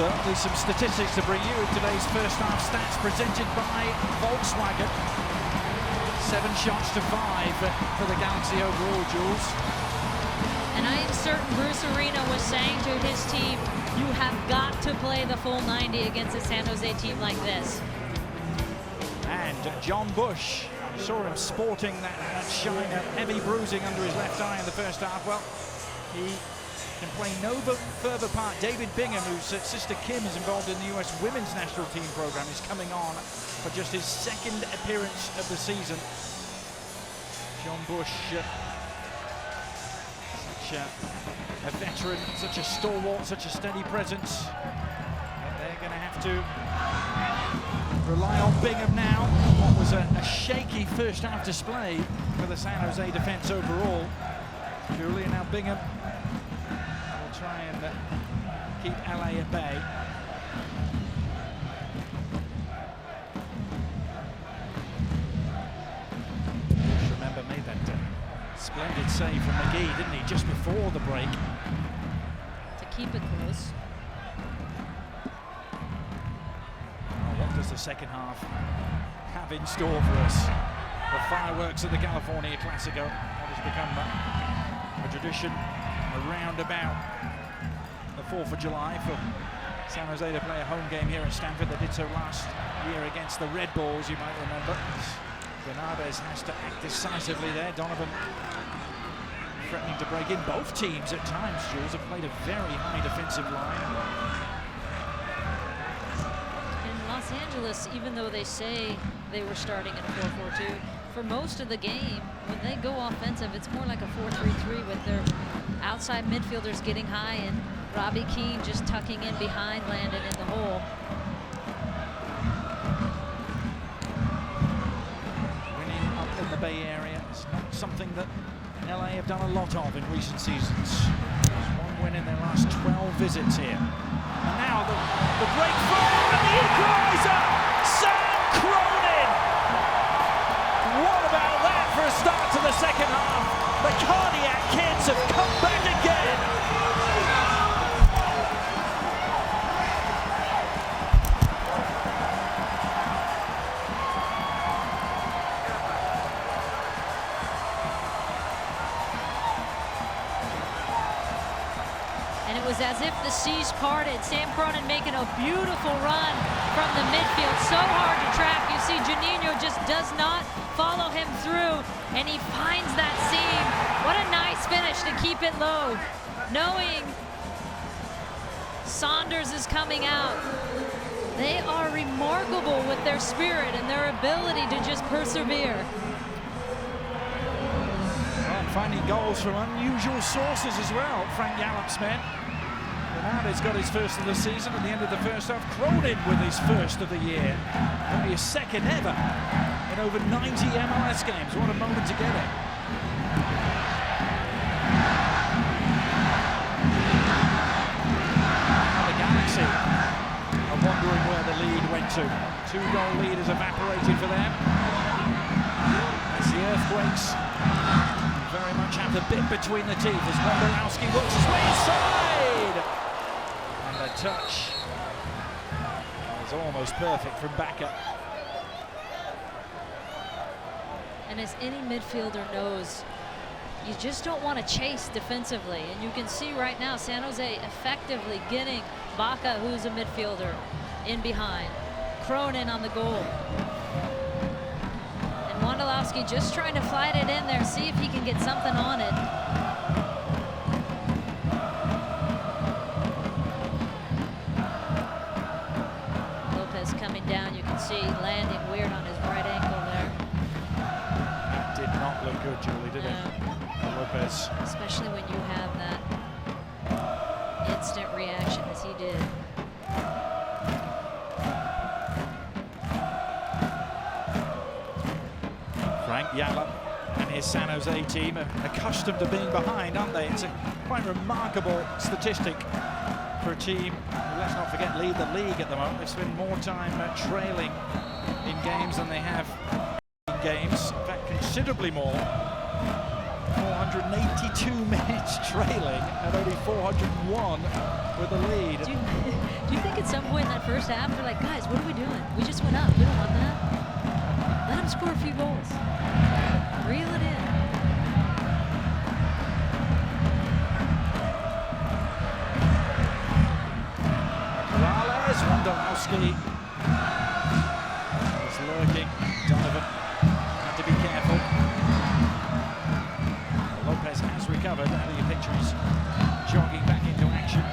Certainly some statistics to bring you in today's first half stats presented by Volkswagen. 7 shots to 5 for the Galaxy overall, Jules. And I am certain Bruce Arena was saying to his team, you have got to play the full 90 against a San Jose team like this. And John Bush, saw him sporting that shine of heavy bruising under his left eye in the first half. Well, he can play no further part. David Bingham, whose sister Kim is involved in the US Women's National Team program, is coming on for just his second appearance of the season. John Bush, such a veteran, such a stalwart, such a steady presence. But they're going to have to rely on Bingham now. What was a shaky first half display for the San Jose defense overall. Julian, now Bingham will try and keep LA at bay. Bush, remember, made that splendid save from McGee, didn't he, just before the break. To keep it close. What does the second half have in store for us? The fireworks of the California Clasico. What has become a tradition around about the 4th of July for San Jose to play a home game here at Stanford. They did so last year against the Red Bulls, you might remember. Bernardes has to act decisively there. Donovan threatening to break in. Both teams at times, Jules, have played a very high defensive line. Los Angeles, even though they say they were starting in a 4-4-2, for most of the game, when they go offensive, it's more like a 4-3-3 with their outside midfielders getting high and Robbie Keane just tucking in behind Landon in the hole. Winning up in the Bay Area is not something that LA have done a lot of in recent seasons. There's one win in their last 12 visits here. And now the break forward and the equalizer, Sam Cronin! What about that for a start to the second half? The Cardiac kids have come back again. And it was as if the seas parted. Sam Cronin making a beautiful run from the midfield. So hard to track. You see Juninho just does not follow him through, and he finds that seam. What a nice finish to keep it low. Knowing Saunders is coming out. They are remarkable with their spirit and their ability to just persevere. Well, finding goals from unusual sources as well, Frank Yallop's men. Bernardes got his first of the season at the end of the first half. Cronin with his first of the year. Only his second ever in over 90 MLS games. What a moment to get it. Now the Galaxy are wondering where the lead went to. 2-goal lead has evaporated for them. As the Earthquakes very much have the bit between the teeth as Wondolowski works his way inside. And the touch is almost perfect from Baca. And as any midfielder knows, you just don't want to chase defensively. And you can see right now San Jose effectively getting Baca, who's a midfielder, in behind. Cronin on the goal. And Wondolowski just trying to flight it in there, see if he can get something on it. Lopez coming down, you can see landing weird on his right ankle there. That did not look good, Julie, did it? Lopez. Especially when you have that instant reaction as he did. Frank Yallop and his San Jose team are accustomed to being behind, aren't they? It's a quite remarkable statistic for a team who, let's not forget, lead the league at the moment. They spend more time trailing in games than they have in games. In fact, considerably more. 482 minutes trailing and only 401 with the lead. Do Do you think at some point in that first half, they're like, guys, what are we doing? We just went up. We don't want that. Let them score a few goals. Reel it in. Morales, Wondolowski is lurking. Donovan had to be careful. Lopez has recovered. Out of your picture, he's jogging back into action.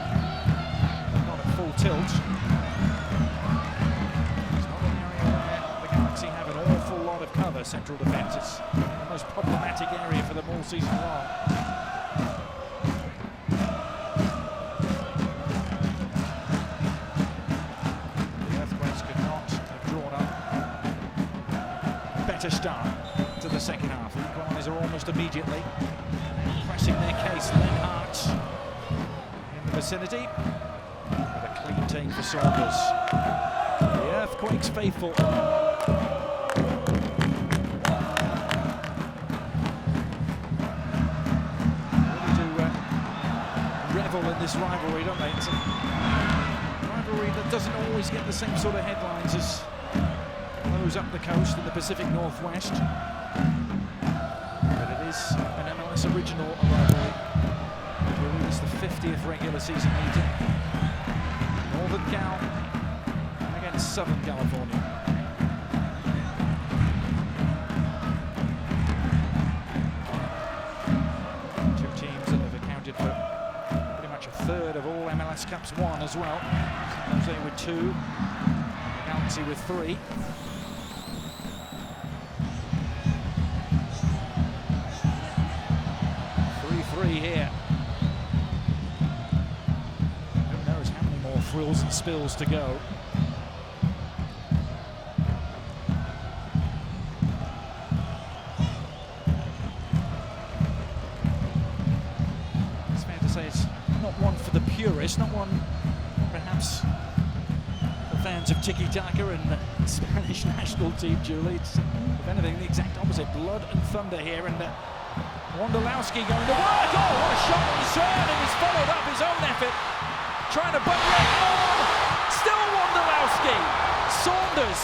Not at full tilt. It's not an area where the Galaxy have an awful lot of cover. Central defence is the most problematic area for them all season long. Better start to the second half. The equaliser almost immediately. Pressing their case, Lenhart in the vicinity. With a clean take for Saunders. The Earthquakes faithful. Really do revel in this rivalry, don't they? It's a rivalry that doesn't always get the same sort of headlines as those up the coast in the Pacific Northwest. But it is an MLS original rivalry. It is the 50th regular season meeting. Northern Cal against Southern California. Two teams that have accounted for pretty much a third of all MLS Cups won as well. San Jose with 2, the Galaxy with 3. Here. Who knows how many more thrills and spills to go. It's fair to say it's not one for the purists, not one perhaps for fans of tiki-taka and the Spanish national team, Julie. It's, if anything, the exact opposite. Blood and thunder here, and Wondolowski going to work. Oh, what a shot on turn, and he's followed up his own effort, trying to butt it. Oh, still Wondolowski. Saunders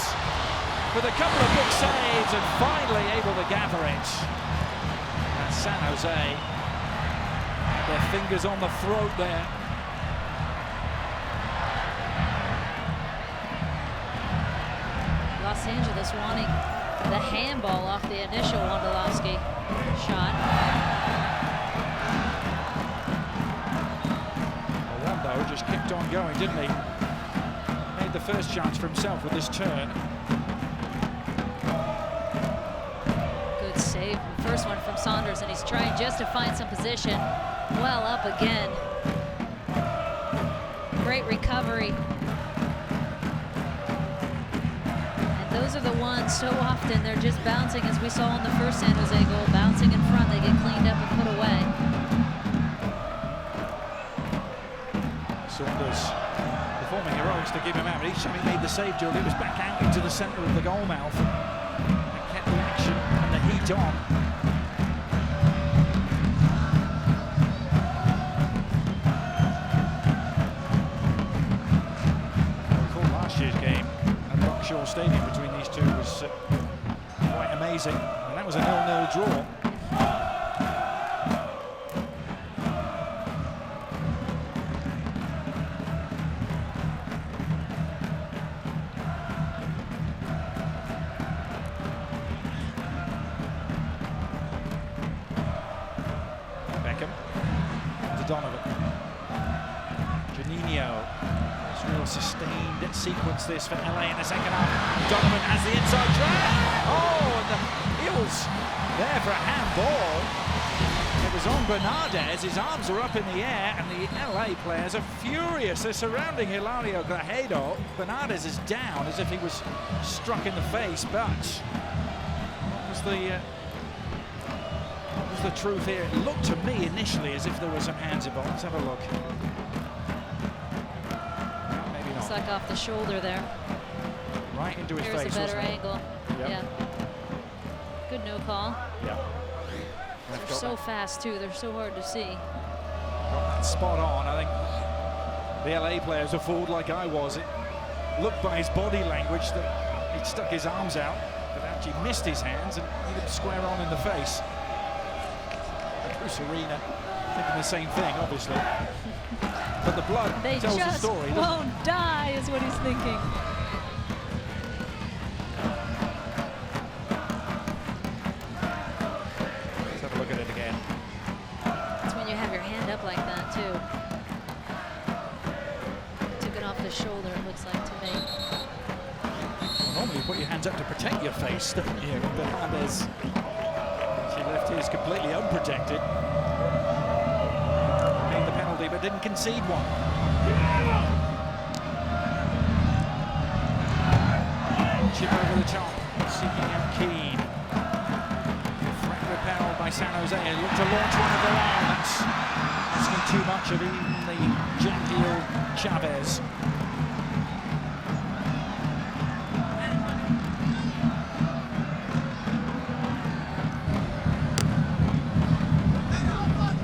with a couple of big saves and finally able to gather it. And San Jose had their fingers on the throat there. Los Angeles wanting the handball off the initial Wondolowski shot. Rondo just kept on going, didn't he? Made the first chance for himself with this turn. Good save. First one from Saunders, and he's trying just to find some position. Well up again. Great recovery. Those are the ones so often they're just bouncing, as we saw in the first San Jose goal, bouncing in front, they get cleaned up and put away. Saunders performing heroics to keep him out, but each time he made the save, Julie, it was back out into the centre of the goal mouth and kept the action and the heat on. I recall last year's game at Rockshore Stadium between these two was quite amazing, and that was a 0-0 draw. Donovan. Juninho. It's a real sustained sequence this for LA in the second half. Donovan has the inside track. Oh, and the heels there for a handball. It was on Bernardes. His arms are up in the air, and the LA players are furious. They're surrounding Hilario Grajero. Bernardes is down as if he was struck in the face, but what was the truth here? It looked to me initially as if there were some hands involved. Let's have a look. Maybe not. Looks like off the shoulder there. Right into his face. Here's a better angle. Yep. Yeah. Good no call. Yeah. They're so fast too. They're so hard to see. Got that spot on. I think The LA players are fooled like I was. It looked by his body language that he'd stuck his arms out, but actually missed his hands and hit him square on in the face. Bruce Arena thinking the same thing, obviously. But the blood tells the story. They just won't die, is what he's thinking. Let's have a look at it again. That's when you have your hand up like that, too. Took it off the shoulder, it looks like to me. Well, normally you put your hands up to protect your face, don't you? But Chavez, she left his completely unprotected. Made the penalty, but didn't concede one. Chip over the top, seeking out Keane. Threat repelled by San Jose. They look to launch one of their own. That's asking too much of even the genteel Chavez.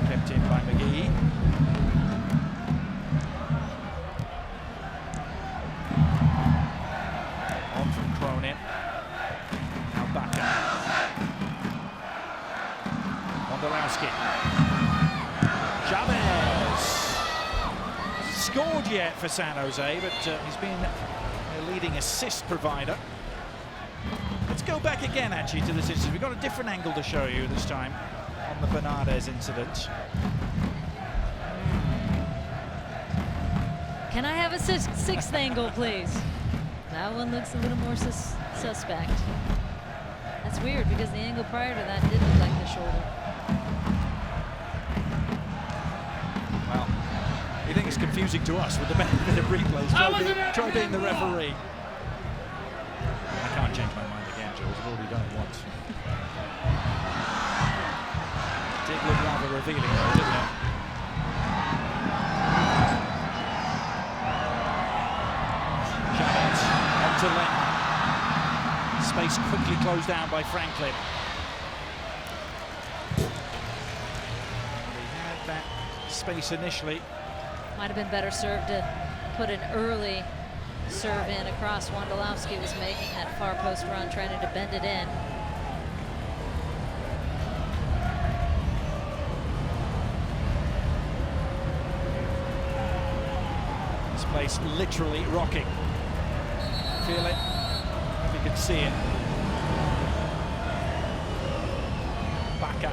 Kept in by McGee. On from Cronin. Now Baca. Wondolowski. Chavez. Hasn't scored yet for San Jose, but he's been their leading assist provider. Let's go back again, actually, to this incident. We've got a different angle to show you this time on the Bernardes incident. Can I have a sixth angle, please? That one looks a little more suspect. That's weird, because the angle prior to that did look like the shoulder. Well, you think it's confusing to us with the benefit of replays. Try being the referee. I can't change my mind again, Jules. I've already done it once. It did look rather revealing, though, didn't it? Chavez on to Len. Space quickly closed down by Franklin. They had that space initially. Might have been better served to put an early serve in across. Wondolowski was making that far post run, trying to bend it in. This place literally rocking. Feel it? If you can see it. Baca.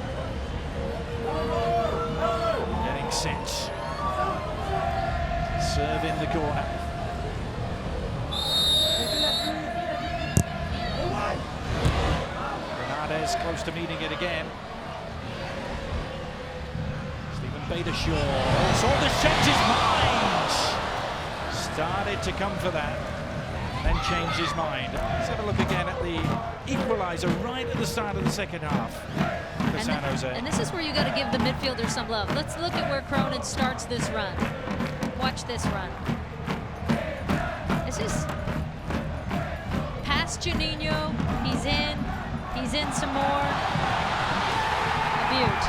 Getting set. Serve in the corner. Bernardes close to meeting it again. Stephen Beitashaw. Saunders changed his mind. Started to come for that, then changed his mind. Let's have a look again at the equalizer right at the start of the second half for San Jose. And this is where you got to give the midfielder some love. Let's look at where Cronin starts this run. Watch this run. This is past Juninho. He's in some more. A beaut.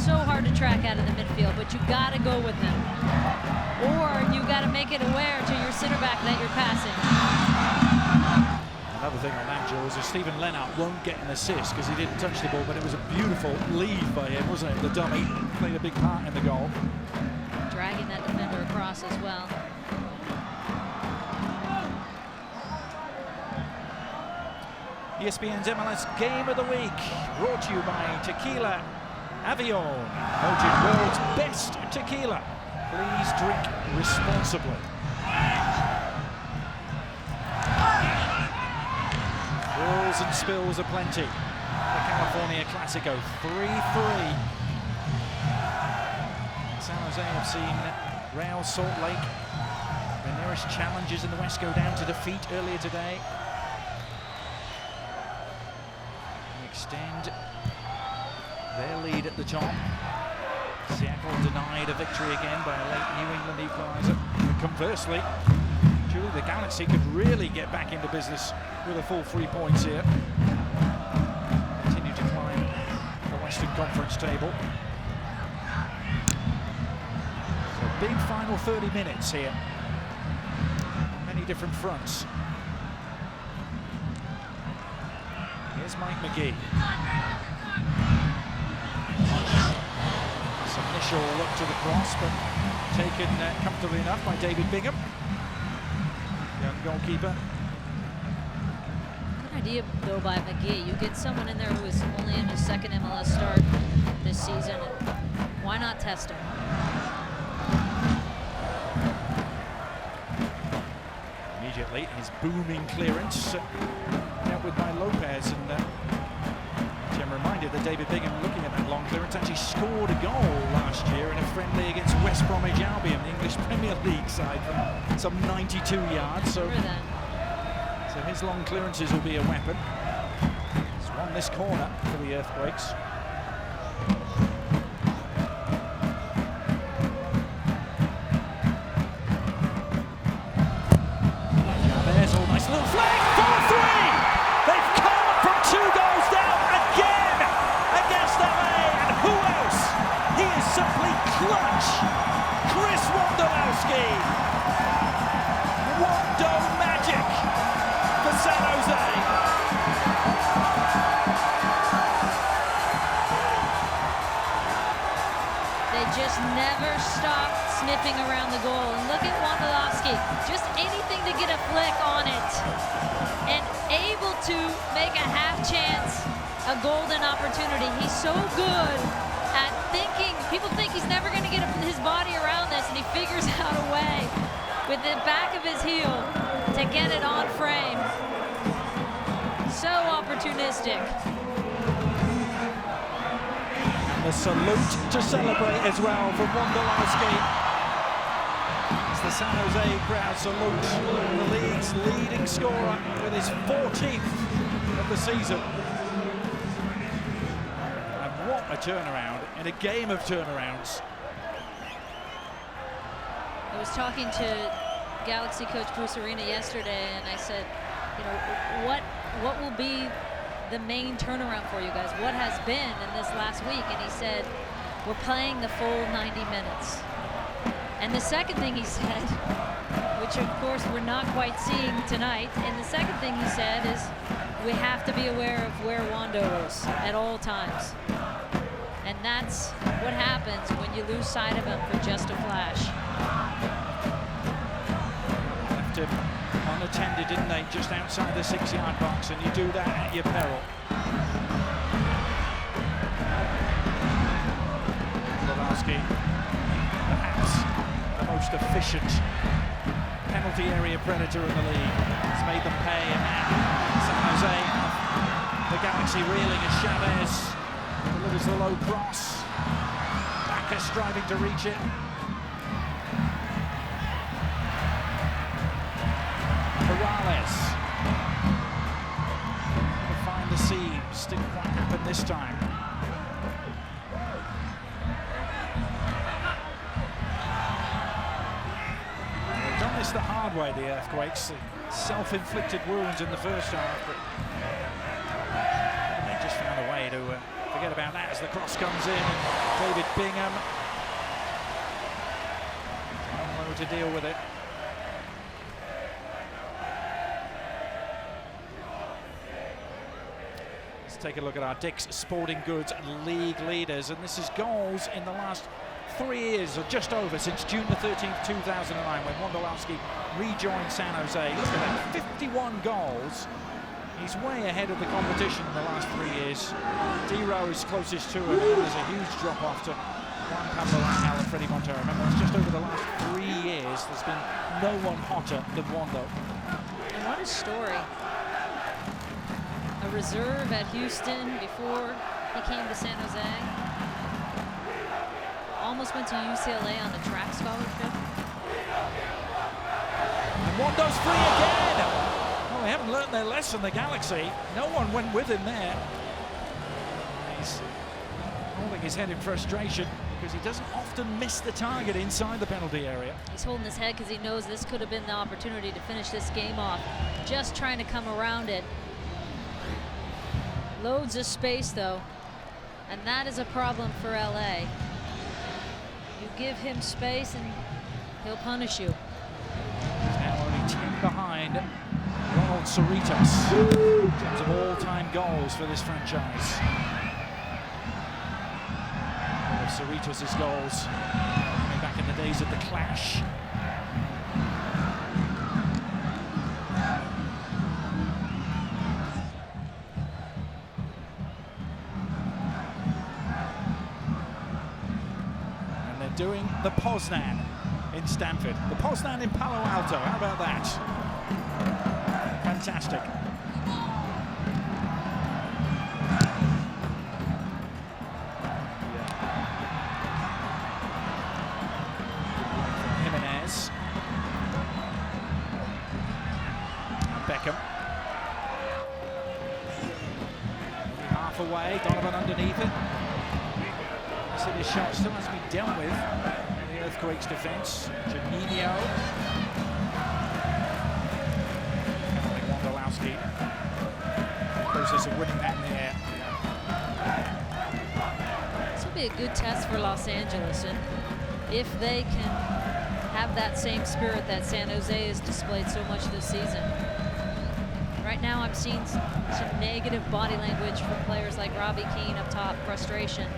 So hard to track out of the midfield, but you got to go with him. Or you got to make it aware to your center back that you're passing. Another thing on that, Jules, is Stephen Lennart won't get an assist because he didn't touch the ball, but it was a beautiful lead by him, wasn't it? The dummy played a big part in the goal. Dragging that defender across as well. ESPN's MLS Game of the Week, brought to you by Tequila Avion, voted world's best tequila. Please drink responsibly. Thrills and spills aplenty. The California Clasico, 3-3. San Jose have seen Real Salt Lake, the nearest challengers in the West, go down to defeat earlier today. They extend their lead at the top. Seattle denied a victory again by a late New England equalizer. Conversely, Julie, the Galaxy could really get back into business with a full 3 points here. Continue to climb the Western Conference table. big final 30 minutes here. Many different fronts. Here's Mike McGee. This initial look to the cross, but taken comfortably enough by David Bingham, young goalkeeper. Good idea, though, by McGee. You get someone in there who is only in his second MLS start this season. Why not test him? Immediately, his booming clearance dealt with by Lopez, and I'm reminded that David Bingham, looking at that long clearance, actually scored a goal last year in a friendly against West Bromwich Albion, the English Premier League side, from some 92 yards. So his long clearances will be a weapon. He's won this corner for the Earthquakes. There's a nice little flag, 4-3! They've come from 2 goals down again against LA, and who else? He is simply clutch. Chris Wondolowski. Wondo magic for San Jose. They just never stop sniffing around the goal. And look at Wondolowski, just anything to get a flick on it. And able to make a half chance, a golden opportunity. He's so good at thinking, people think he's never going to get his body around this, and he figures out a way with the back of his heel to get it on frame. So opportunistic. The salute to celebrate as well from Wondolowski. It's the San Jose crowd salute. The league's leading scorer with his 14th of the season. And what a turnaround in a game of turnarounds. I was talking to Galaxy coach Bruce Arena yesterday, and I said, you know, what will be the main turnaround for you guys? What has been in this last week? And he said, we're playing the full 90 minutes. And the second thing he said, which of course we're not quite seeing tonight, and the second thing he said is we have to be aware of where Wando is at all times. And that's what happens when you lose sight of him for just a flash. Left him unattended, didn't they, just outside the 6-yard box, and you do that at your peril. Wondolowski, perhaps the most efficient penalty area predator in the league. He's made them pay, and San Jose, the Galaxy reeling as Chavez delivers the low cross. Backus striving to reach it. Morales to find the seams. Didn't quite happen this time. They've done this the hard way, the Earthquakes. Self-inflicted wounds in the first half, but they just found a way to forget about that as the cross comes in. David Bingham unload to deal with it. Take a look at our Dick's Sporting Goods League leaders, and this is goals in the last 3 years, or just over, since June the 13th, 2009, when Wondolowski rejoined San Jose. Look at that, 51 goals. He's way ahead of the competition in the last 3 years. D-Row is closest to him, and there's a huge drop-off to Juan Pablo Angel and Freddie Montero. Remember, it's just over the last 3 years, there's been no one hotter than Wondo. And what a story. A reserve at Houston before he came to San Jose. Almost went to UCLA on a track scholarship. And Wondo's free again! Well, they haven't learned their lesson, the Galaxy. No one went with him there. He's holding his head in frustration because he doesn't often miss the target inside the penalty area. He's holding his head because he knows this could have been the opportunity to finish this game off. Just trying to come around it. Loads of space, though, and that is a problem for LA. You give him space, and He'll punish you. He's now only 10 behind Ronald Cerritos in terms of all-time goals for this franchise. One of Cerritos' goals coming back in the days of the Clash. And they're doing the Poznan in Stamford. The Poznan in Palo Alto. How about that? Fantastic. Jimenez. Beckham. Only half away. Donovan underneath it. See, this shot still has to be dealt with in the Earthquakes defense. Juninho. Process of winning that in the air. This will be a good test for Los Angeles, and if they can have that same spirit that San Jose has displayed so much this season. Right now I'm seeing some negative body language from players like Robbie Keane up top, frustration.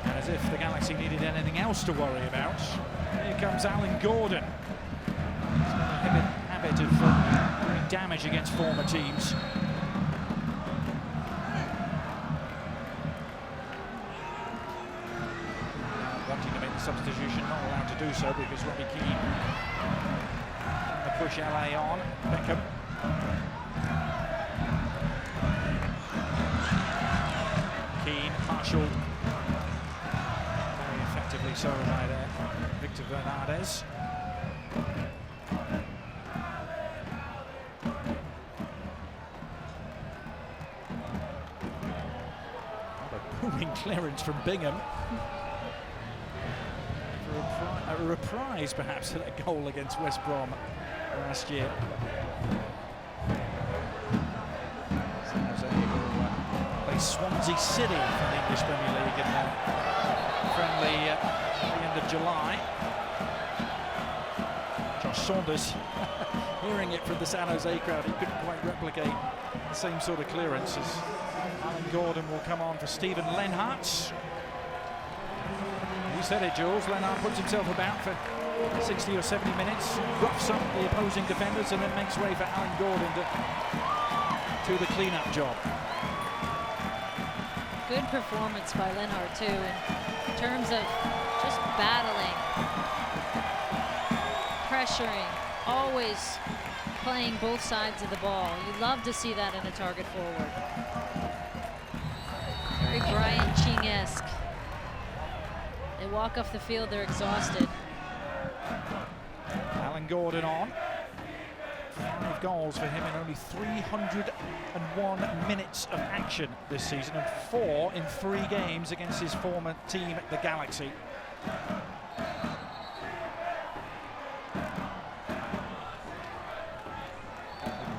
And as if the Galaxy needed anything else to worry about, here comes Alan Gordon. He's got a habit of doing damage against former teams. Wanting to make the substitution, not allowed to do so because Robbie Keane trying to push LA on. Beckham. Keane, marshalled very effectively so by Victor Bernardes. Booming clearance from Bingham. For a reprise, perhaps, of that goal against West Brom last year. San Jose will play Swansea City for the English Premier League in the friendly at the end of July. Josh Saunders, hearing it from the San Jose crowd, he couldn't quite replicate the same sort of clearance as Alan Gordon will come on for Steven Lenhart. You said it, Jules. Lenhart puts himself about for 60 or 70 minutes, roughs up the opposing defenders, and then makes way for Alan Gordon to the clean-up job. Good performance by Lenhart too, in terms of just battling, pressuring, always playing both sides of the ball. You love to see that in a target forward. Very Brian Ching-esque. They walk off the field, they're exhausted. Alan Gordon on. 5 goals for him in only 301 minutes of action this season, and 4 in 3 games against his former team, the Galaxy. He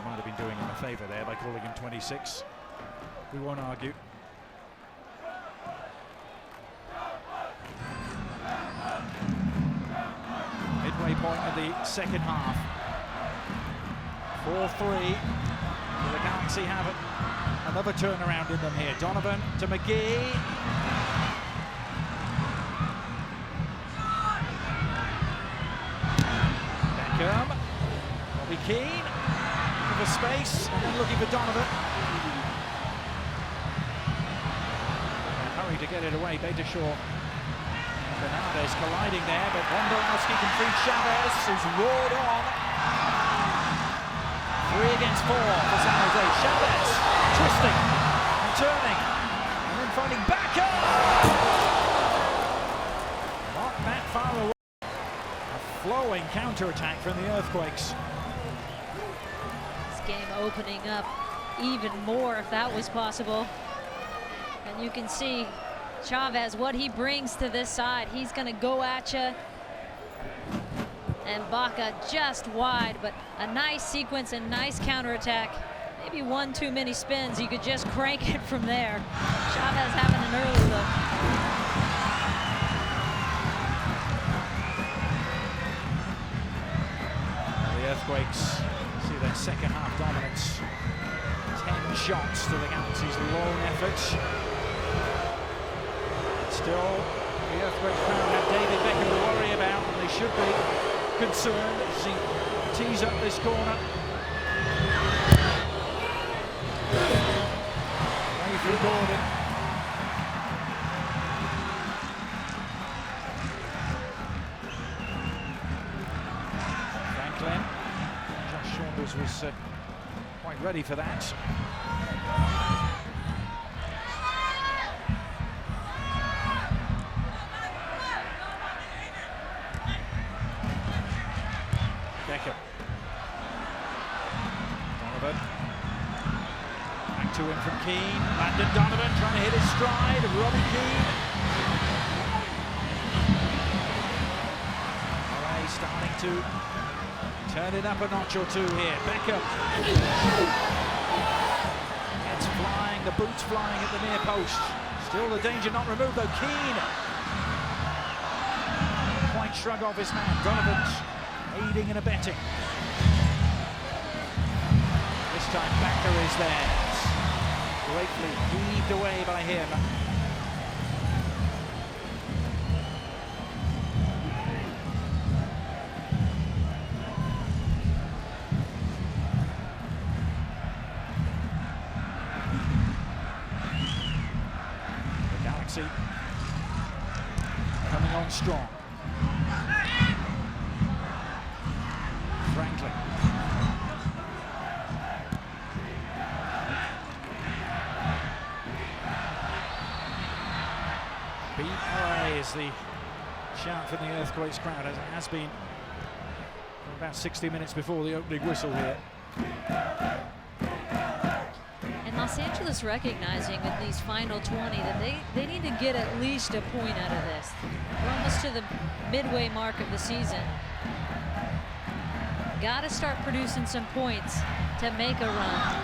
might have been doing him a favour there by calling him 26. We won't argue. Midway point of the second half. 4-3. The Galaxy have another turnaround in them here. Donovan to McGee. Beckham. Robbie Keane. Looking for space and then looking for Donovan. Hurry to get it away. Beitashaw. Bernardes colliding there, but Wondolowski can free Chavez, who's roared on. 3 against 4 for San Jose. Chavez twisting and turning, and then finding Beckham. Not that far away. A flowing counter-attack from the Earthquakes. This game opening up even more if that was possible. And you can see Chavez, what he brings to this side. He's going to go at you. And Baca just wide, but a nice sequence and nice counterattack. Maybe 1 too many spins. You could just crank it from there. Chavez having an early look. Earthquakes see their second half dominance. 10 shots to the Galaxy's lone efforts. Still, the Earthquake crowd have David Beckham to worry about, and they should be concerned as he tees up this corner. Away from Gordon. Franklin. Josh Saunders was quite ready for that. Beckham. Donovan. Back to him from Keane. Landon Donovan trying to hit his stride. Robbie Keane. LA starting to turn it up a notch or two here. Beckham. Heads flying, the boots flying at the near post. Still the danger not removed though. Keane. Quite shrug off his man. Donovan's aiding and abetting. This time Backer is there. It's greatly heaved away by him. The Galaxy coming on strong. Franklin. Beat LA is the shout from the Earthquakes crowd, as it has been for about 60 minutes before the opening whistle here. And Los Angeles recognizing with these final 20 that they need to get at least a point out of this. We're almost to the midway mark of the season. Got to start producing some points to make a run.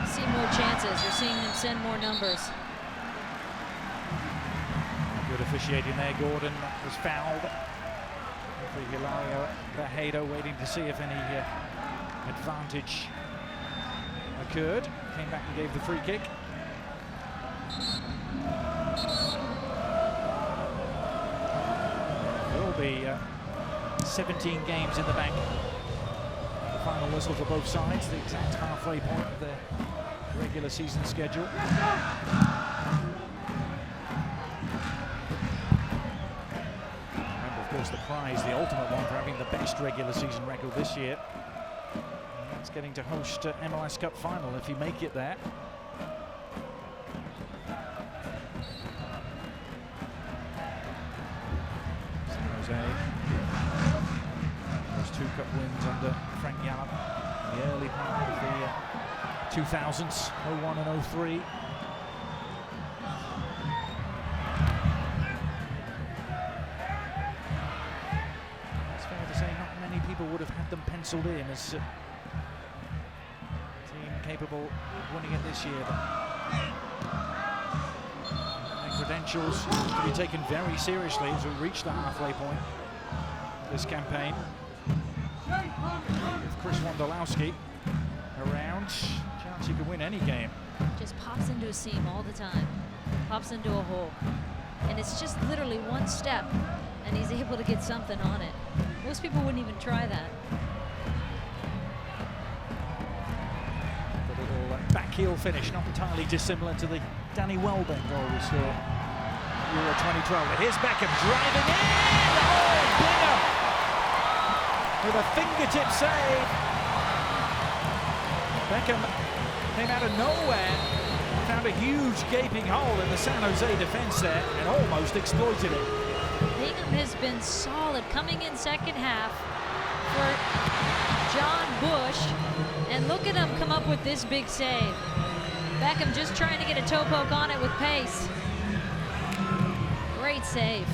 See more chances. You're seeing them send more numbers. Good officiating there. Gordon was fouled. Hilario Bajeda waiting to see if any advantage occurred. Came back and gave the free kick. Will be 17 games in the bank. The final whistle for both sides, the exact halfway point of their regular season schedule. Remember, of course, the prize, the ultimate one for having the best regular season record this year. And that's getting to host MLS Cup final if you make it there. San Jose. Those 2 cup wins under Frank Yallop in the early part of the 2000s, 01 and 03. It's fair to say not many people would have had them penciled in as a team capable of winning it this year. But their credentials to be taken very seriously as we reach the halfway point of this campaign. With Chris Wondolowski around, chance he could win any game. Just pops into a seam all the time. Pops into a hole. And it's just literally one step, and he's able to get something on it. Most people wouldn't even try that. The little back heel finish, not entirely dissimilar to the Danny Welbeck goal we saw Euro 2012. But here's Beckham driving in! Oh, Bingham! With a fingertip save. Beckham came out of nowhere, found a huge gaping hole in the San Jose defense there and almost exploited it. Bingham has been solid coming in second half for John Bush, and look at him come up with this big save. Beckham just trying to get a toe poke on it with pace. Great save.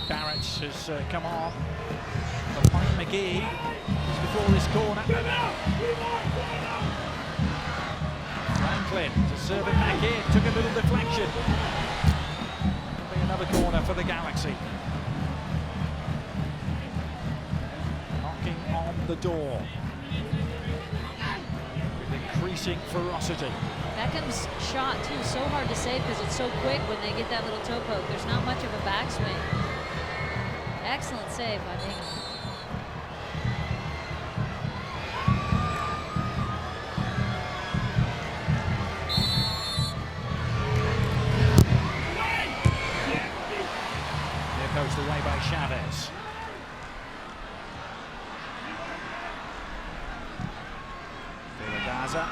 Barrett has come on. But Mike McGee is before this corner. Franklin to serve it back in. Took a little deflection. There'll be another corner for the Galaxy. Knocking on the door with increasing ferocity. Beckham's shot, too, so hard to save because it's so quick when they get that little toe poke. There's not much of a backswing. Excellent save by Bingham. Here goes the way by Chavez. Gaza.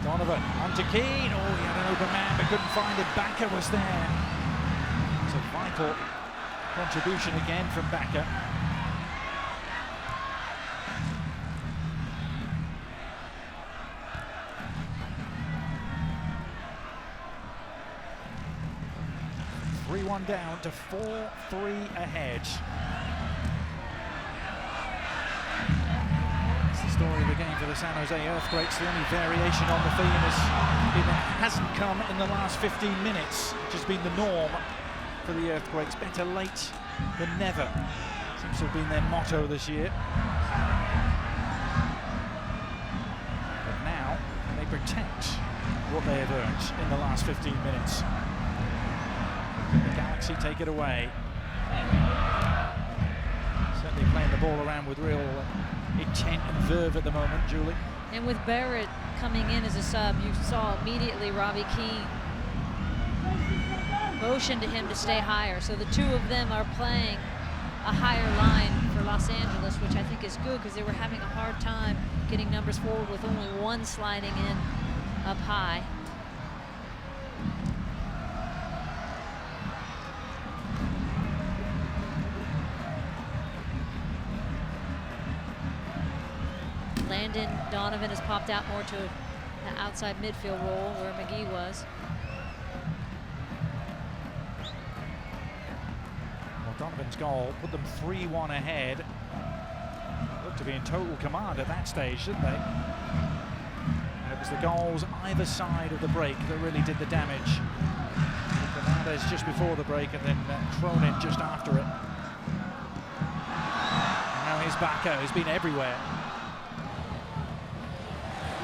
Donovan on to Keane. Oh, he had an open man but couldn't find it. Bakker was there. It's a vital contribution again from Bakker. Down to 4-3 ahead. It's the story of the game for the San Jose Earthquakes. The only variation on the theme is it hasn't come in the last 15 minutes, which has been the norm for the Earthquakes. Better late than never seems to have been their motto this year. But now they protect what they have earned in the last 15 minutes. The Galaxy take it away. Certainly playing the ball around with real intent and verve at the moment, Julie. And with Barrett coming in as a sub, you saw immediately Robbie Keane motion to him to stay higher. So the two of them are playing a higher line for Los Angeles, which I think is good because they were having a hard time getting numbers forward with only one sliding in up high. Landon Donovan has popped out more to the outside midfield role where McGee was. Well, Donovan's goal put them 3-1 ahead. Looked to be in total command at that stage, didn't they? And it was the goals either side of the break that really did the damage. Fernandez just before the break and then Cronin just after it. And now here's Bakker, who's been everywhere.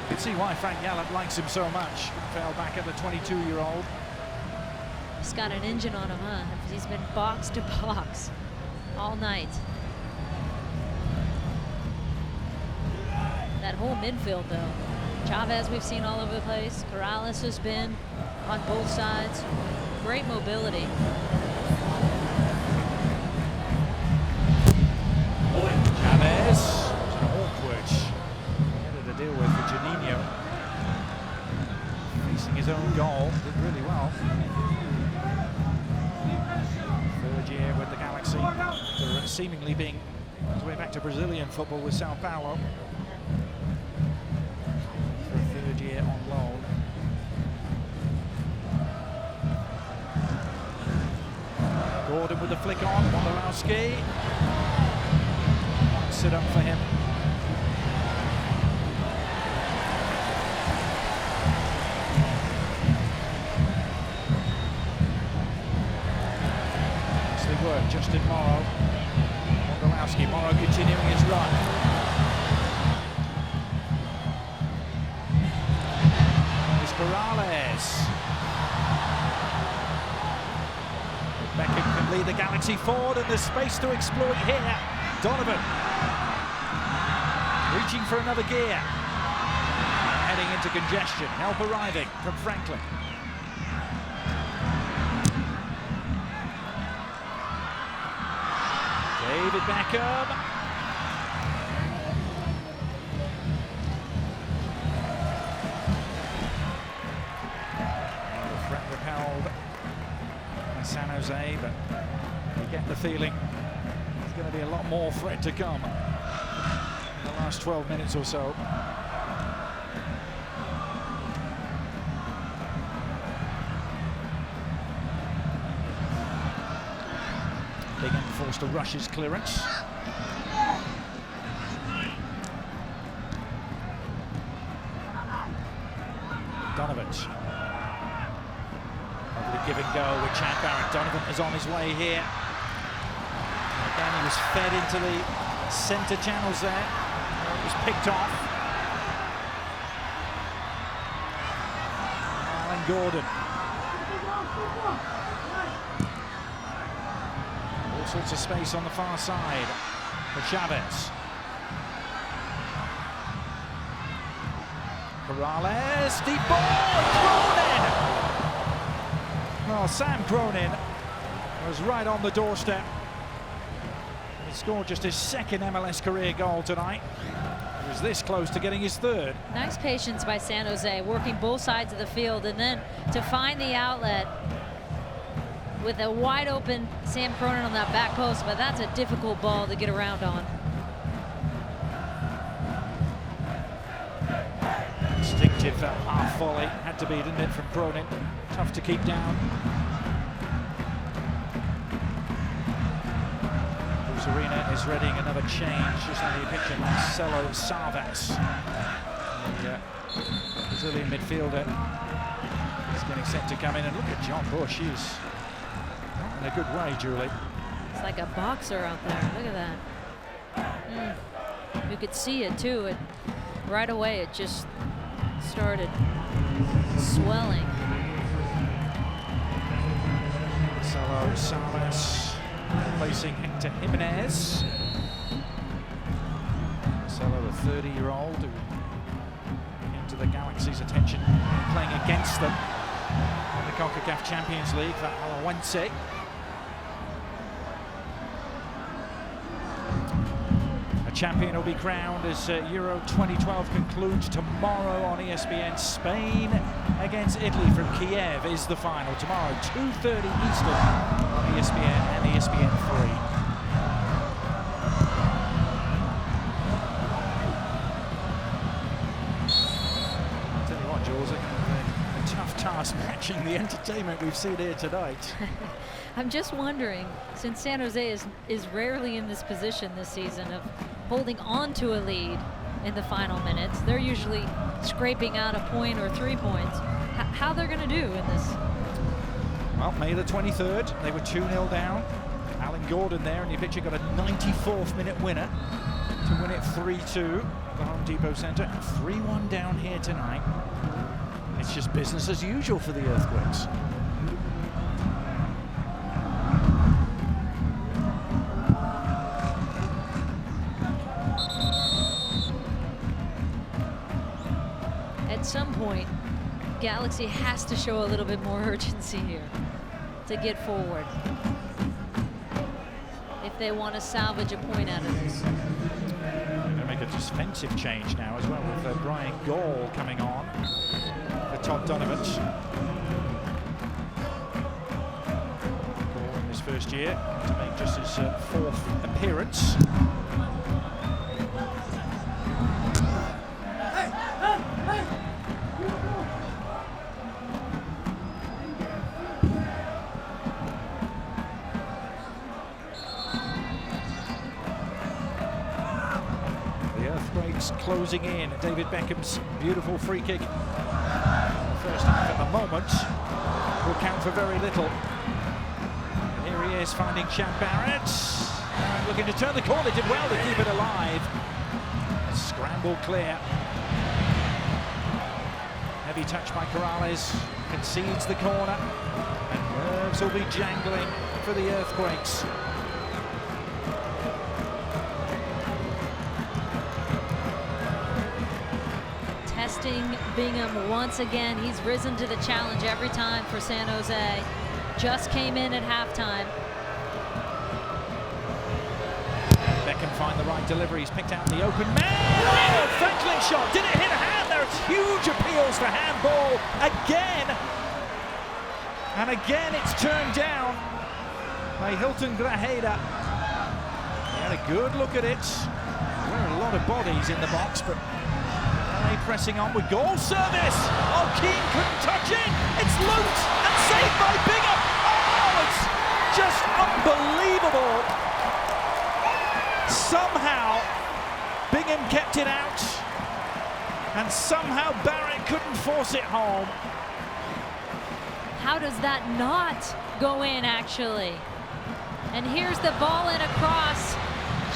You can see why Frank Yallop likes him so much. Fell back at the 22-year-old. He's got an engine on him, huh? He's been box to box all night. That whole midfield, though. Chavez we've seen all over the place. Corrales has been on both sides. Great mobility. Chavez. Deal with for Juninho. Facing his own goal, did really well. Third year with the Galaxy, after seemingly being on his way back to Brazilian football with Sao Paulo. For a third year on loan. Gordon with the flick on, Wondolowski. Sit up for him. Justin Morrow. Wondolowski. Morrow continuing his run. Here's Corrales. Beckham can lead the Galaxy forward and there's space to exploit here. Donovan reaching for another gear. Heading into congestion. Help arriving from Franklin. David Beckham. The threat repelled by San Jose, but you get the feeling there's going to be a lot more threat to come in the last 12 minutes or so. Bingham forced to rush his clearance. moment. Lovely give and go with Chad Barrett. Donovan is on his way here. Again, he was fed into the centre channels there. It was picked off. Alan Gordon. All sorts of space on the far side for Chavez. Corrales, deep ball, Cronin! Well, Sam Cronin was right on the doorstep. He scored just his second MLS career goal tonight. He was this close to getting his third. Nice patience by San Jose, working both sides of the field, and then to find the outlet with a wide open Sam Cronin on that back post, but that's a difficult ball to get around on. Instinctive half volley, had to be, didn't it, from Cronin. Tough to keep down. Bruce Arena is readying another change. Just like you picture Marcelo Sarvas, the Brazilian midfielder. He's getting set to come in, and look at John Bush. He's not in a good way, Julie. It's like a boxer out there. Look at that. You could see it too. Right away, it just started swelling. Marcelo Sarvas replacing Hector Jimenez. Marcelo, a 30-year-old who came to the Galaxy's attention playing against them in the CONCACAF Champions League for Alajuelense. A champion will be crowned as Euro 2012 concludes tomorrow on ESPN. Spain against Italy from Kiev is the final tomorrow, 2:30 Eastern on ESPN and ESPN 3. I'll tell you what, Jules, a tough task matching the entertainment we've seen here tonight. I'm just wondering, since San Jose is rarely in this position this season of holding on to a lead in the final minutes, they're usually scraping out a point or 3 points. How they're going to do in this? Well, May the 23rd, they were 2-0 down. Alan Gordon there, and your pitcher got a 94th minute winner to win it 3-2 at the Home Depot Center. 3-1 down here tonight. It's just business as usual for the Earthquakes. At some point, Galaxy has to show a little bit more urgency here to get forward if they want to salvage a point out of this. They're going to make a defensive change now as well, with Brian Gall coming on for Todd Donovan. Gall in his first year to make just his fourth appearance. Closing in. David Beckham's beautiful free kick. The first half at the moment will count for very little. And here he is finding Chad Barrett. And looking to turn the corner. Did well to keep it alive. A scramble clear. Heavy touch by Corrales. Concedes the corner. And nerves will be jangling for the Earthquakes. Testing Bingham once again. He's risen to the challenge every time for San Jose. Just came in at halftime. Beckham find the right delivery. He's picked out the open man. Oh, Franklin shot. Did it hit a hand? There's huge appeals for handball again. And again it's turned down by Hilton Grajeda. He had a good look at it. There were a lot of bodies in the box, but pressing on with goal service. Oh, Keane couldn't touch it. It's looped and saved by Bingham. Oh, it's just unbelievable. Somehow, Bingham kept it out. and somehow Barrett couldn't force it home. How does that not go in, actually? And here's the ball in across,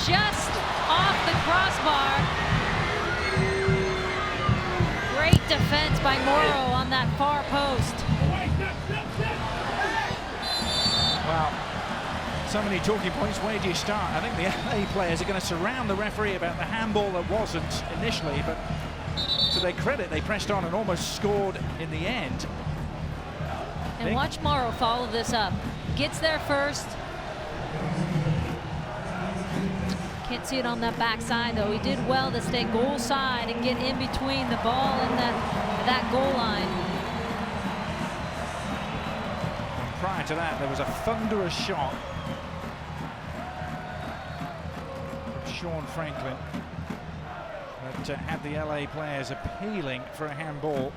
just off the crossbar. Great defense by Morrow on that far post. Well, so many talking points. Where do you start? I think the LA players are going to surround the referee about the handball that wasn't initially, but to their credit, they pressed on and almost scored in the end. And watch Morrow follow this up. Gets there first. Can't see it on that backside though. He did well to stay goal side and get in between the ball and that goal line. And prior to that, there was a thunderous shot from Sean Franklin that had the LA players appealing for a handball.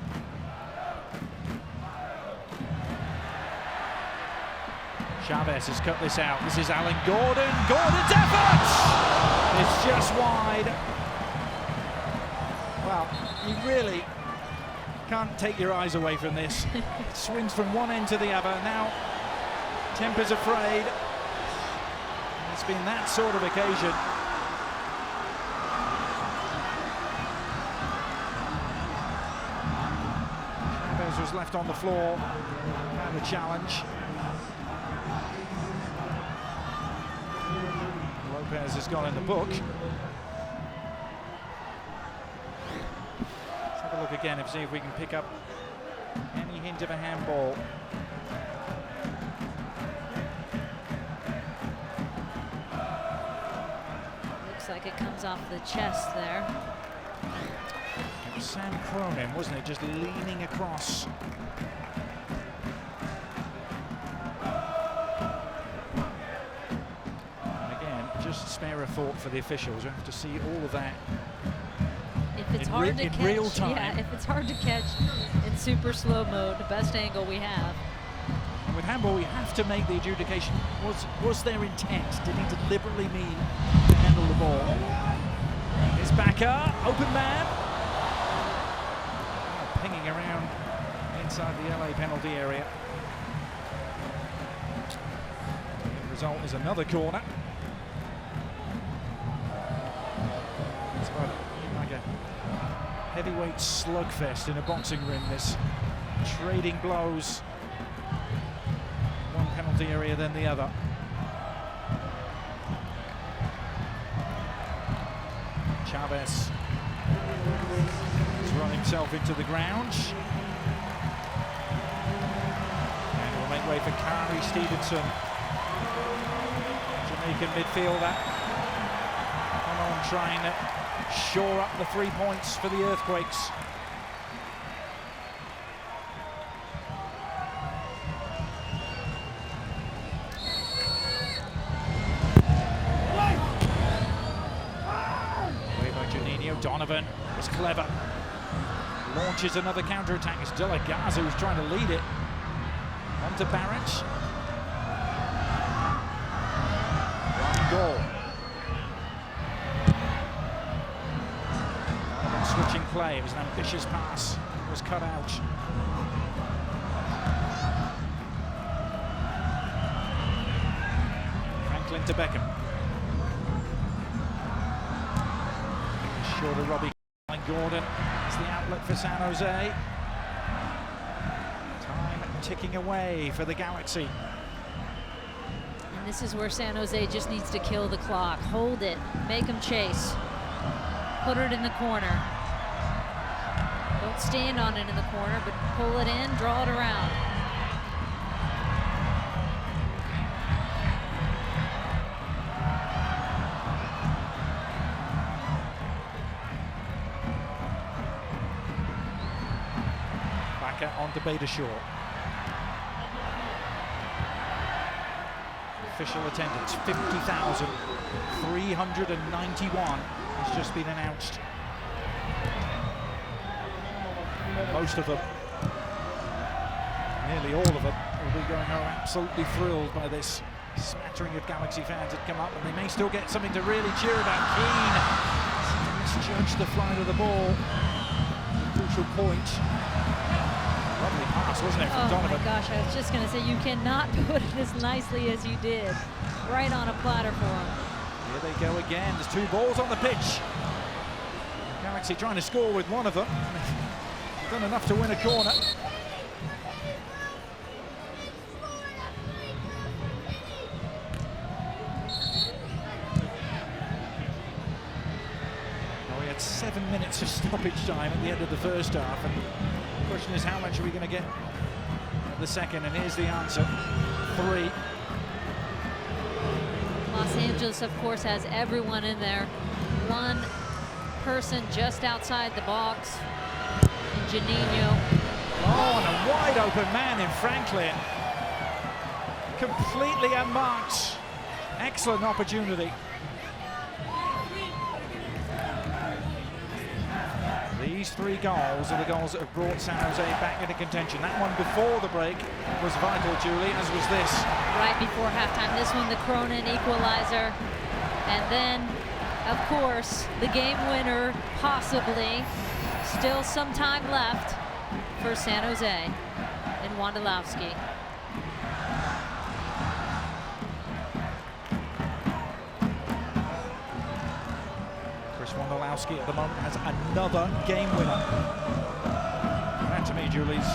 Chavez has cut this out. This is Alan Gordon. Gordon's effort! It's just wide. Well, you really can't take your eyes away from this. It swings from one end to the other. Now, Temper's afraid. It's been that sort of occasion. Chavez was left on the floor. And the challenge. Lopez has gone in the book. Let's have a look again and see if we can pick up any hint of a handball. Looks like it comes off the chest there. It was Sam Cronin, wasn't it? Just leaning across. Just spare a thought for the officials. We have to see all of that if it's hard to catch, real time. Yeah, if it's hard to catch in super slow mode, the best angle we have. And with handball, we have to make the adjudication. Was there intent? Did he deliberately mean to handle the ball? It's Backer, open man. Pinging around inside the LA penalty area. The result is another corner. Like a heavyweight slugfest in a boxing ring, this trading blows, one penalty area then the other. Chavez has run himself into the ground and will make way for Kari Stevenson, Jamaican midfielder. Trying to shore up the 3 points for the Earthquakes. Away by Juninho. Donovan is clever. Launches another counter-attack. It's De La Garza who's trying to lead it. On to Barrett. Ryan Goal. Switching play, it was an ambitious pass, it was cut out. Franklin to Beckham. Short of Robbie Gordon is the outlet for San Jose. Time ticking away for the Galaxy. And this is where San Jose just needs to kill the clock. Hold it, make them chase. Put it in the corner. Don't stand on it in the corner, but pull it in, draw it around. Backer on to Beta-Shaw. Official attendance, 50,391 has just been announced. Most of them, nearly all of them, will be going home absolutely thrilled by this smattering of Galaxy fans that come up, and they may still get something to really cheer about. Keane misjudged the flight of the ball. crucial point. Lovely pass, wasn't it, from Donovan? Oh my gosh, I was just going to say, you cannot put it as nicely as you did. Right on a platter for him. Here they go again. There's 2 balls on the pitch. Galaxy trying to score with one of them. Done enough to win a corner. We had 7 minutes of stoppage time at the end of the first half, and the question is, how much are we going to get at the second? And here's the answer: 3. Los Angeles, of course, has everyone in there. One person just outside the box, and Juninho. Oh, and a wide open man in Franklin. Completely unmarked. Excellent opportunity. These 3 goals are the goals that have brought San Jose back into contention. That one before the break was vital, Julie, as was this. Right before halftime. This one, the Cronin equalizer. And then, of course, the game winner, possibly. Still some time left for San Jose and Wondolowski. Wondolowski at the moment has another game winner. That, to me, Julie's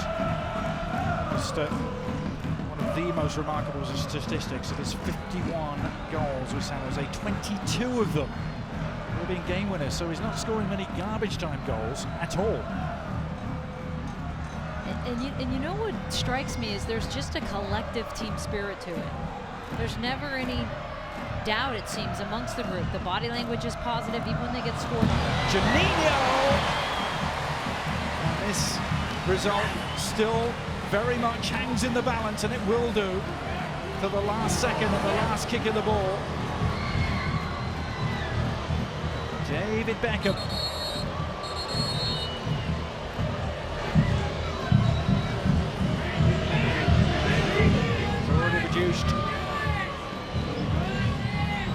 just one of the most remarkable statistics. It is 51 goals with San Jose, 22 of them will be game winners, so he's not scoring many garbage time goals at all. And you know what strikes me is there's just a collective team spirit to it. There's never any doubt, it seems, amongst the group. The body language is positive even when they get scored on. Juninho! This result still very much hangs in the balance, and it will do to the last second of the last kick of the ball. David Beckham. It's already produced.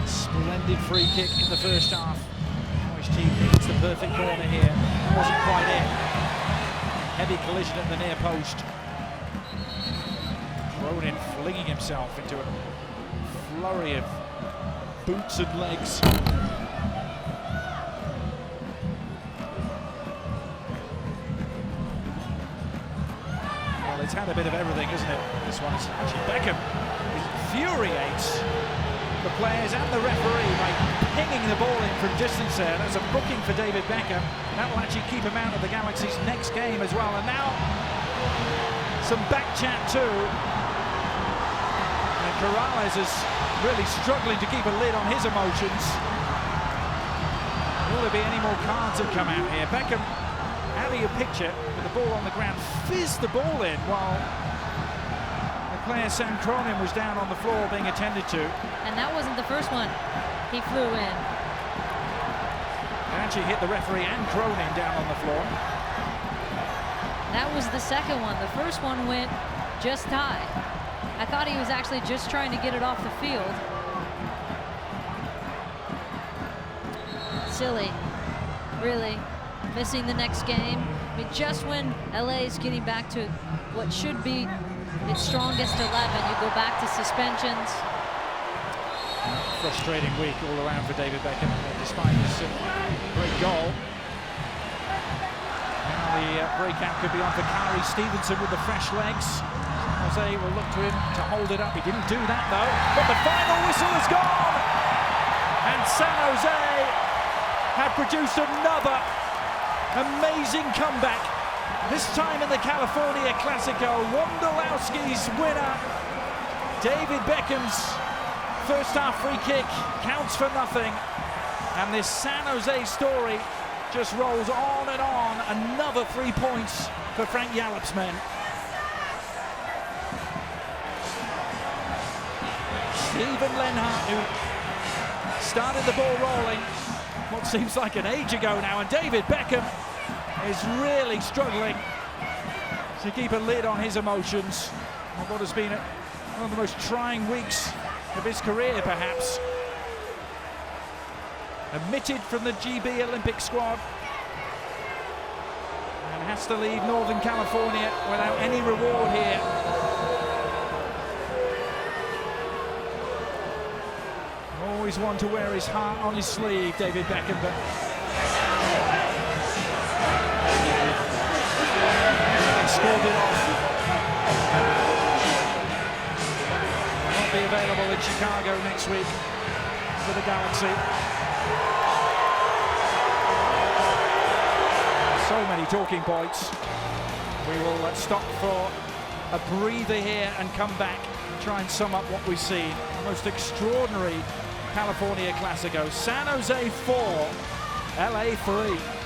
Splendid free kick in the first half. Which team needs the perfect corner here? Wasn't quite it. Heavy collision at the near post. Cronin flinging himself into a flurry of boots and legs. Well, it's had a bit of everything, isn't it? This one is actually Beckham infuriates the players and the referee by pinging the ball in from distance there. That's a booking for David Beckham. That will actually keep him out of the Galaxy's next game as well. And now some back chat too. And Corrales is really struggling to keep a lid on his emotions. Will there be any more cards that come out here? Beckham, out of your picture with the ball on the ground, fizzed the ball in while player Sam Cronin was down on the floor being attended to. And that wasn't the first one. He flew in. And actually hit the referee and Cronin down on the floor. That was the second one. The first one went just high. I thought he was actually just trying to get it off the field. Silly, really, missing the next game. I mean, just when LA is getting back to what should be its strongest 11, you go back to suspensions. Frustrating week all around for David Beckham, despite this great goal. Now the breakout could be on for Kari Stevenson with the fresh legs. Jose will look to him to hold it up. He didn't do that though, but the final whistle is gone! And San Jose have produced another amazing comeback. This time in the California Clasico. Wondolowski's winner. David Beckham's first half free kick counts for nothing. And this San Jose story just rolls on and on. Another 3 points for Frank Yallop's men. Steven Lenhart, who started the ball rolling what seems like an age ago now, and David Beckham is really struggling to keep a lid on his emotions on what has been one of the most trying weeks of his career, perhaps. Omitted from the GB Olympic squad, and has to leave Northern California without any reward here. Always one to wear his heart on his sleeve, David Beckham, but he scored it off. Will not be available in Chicago next week for the Galaxy. So many talking points. We will stop for a breather here and come back and try and sum up what we've seen. The most extraordinary California Clasico. San Jose 4, LA 3.